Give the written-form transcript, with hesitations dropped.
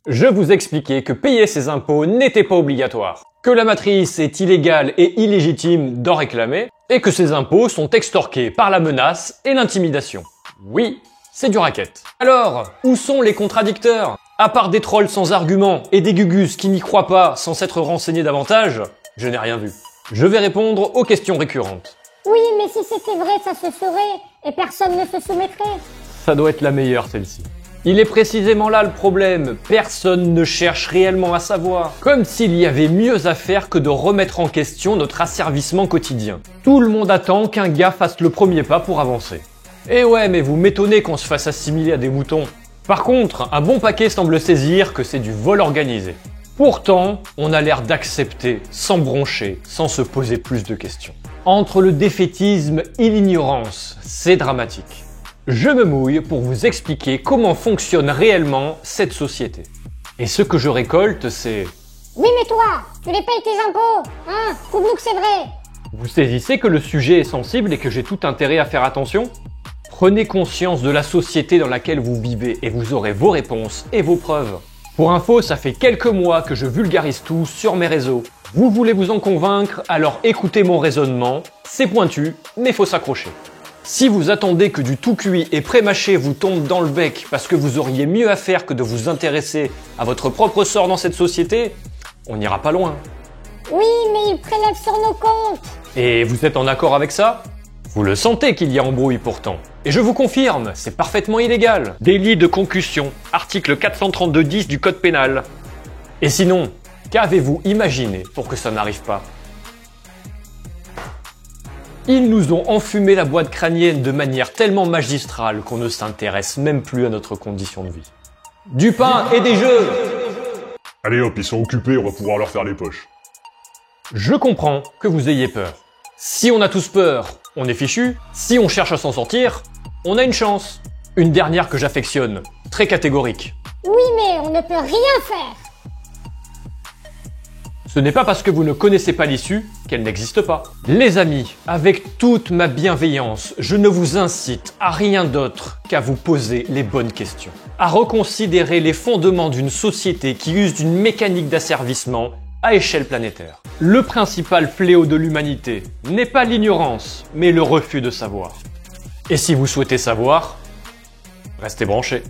Je vous expliquais que payer ses impôts n'était pas obligatoire, que la matrice est illégale et illégitime d'en réclamer, et que ces impôts sont extorqués par la menace et l'intimidation. Oui, c'est du racket. Alors, où sont les contradicteurs? À part des trolls sans arguments et des gugus qui n'y croient pas sans s'être renseignés davantage, je n'ai rien vu. Je vais répondre aux questions récurrentes. Oui, mais si c'était vrai, ça se saurait, et personne ne se soumettrait. Ça doit être la meilleure, celle-ci. Il est précisément là le problème, personne ne cherche réellement à savoir. Comme s'il y avait mieux à faire que de remettre en question notre asservissement quotidien. Tout le monde attend qu'un gars fasse le premier pas pour avancer. Et ouais, mais vous m'étonnez qu'on se fasse assimiler à des moutons. Par contre, un bon paquet semble saisir que c'est du vol organisé. Pourtant, on a l'air d'accepter, sans broncher, sans se poser plus de questions. Entre le défaitisme et l'ignorance, c'est dramatique. Je me mouille pour vous expliquer comment fonctionne réellement cette société. Et ce que je récolte, c'est... Oui, mais toi, tu les payes tes impôts, hein? Prouve-nous que c'est vrai. Vous saisissez que le sujet est sensible et que j'ai tout intérêt à faire attention? Prenez conscience de la société dans laquelle vous vivez et vous aurez vos réponses et vos preuves. Pour info, ça fait quelques mois que je vulgarise tout sur mes réseaux. Vous voulez vous en convaincre, alors écoutez mon raisonnement. C'est pointu, mais faut s'accrocher. Si vous attendez que du tout cuit et pré-mâché vous tombe dans le bec parce que vous auriez mieux à faire que de vous intéresser à votre propre sort dans cette société, on n'ira pas loin. Oui, mais ils prélèvent sur nos comptes. Et vous êtes en accord avec ça? Vous le sentez qu'il y a embrouille pourtant. Et je vous confirme, c'est parfaitement illégal. Délit de concussion, article 432-10 du code pénal. Et sinon, qu'avez-vous imaginé pour que ça n'arrive pas? Ils nous ont enfumé la boîte crânienne de manière tellement magistrale qu'on ne s'intéresse même plus à notre condition de vie. Du pain et des jeux! Allez hop, ils sont occupés, on va pouvoir leur faire les poches. Je comprends que vous ayez peur. Si on a tous peur, on est fichu. Si on cherche à s'en sortir, on a une chance. Une dernière que j'affectionne, très catégorique. Oui, mais on ne peut rien faire. Ce n'est pas parce que vous ne connaissez pas l'issue qu'elle n'existe pas. Les amis, avec toute ma bienveillance, je ne vous incite à rien d'autre qu'à vous poser les bonnes questions. À reconsidérer les fondements d'une société qui use d'une mécanique d'asservissement à échelle planétaire. Le principal fléau de l'humanité n'est pas l'ignorance, mais le refus de savoir. Et si vous souhaitez savoir, restez branchés.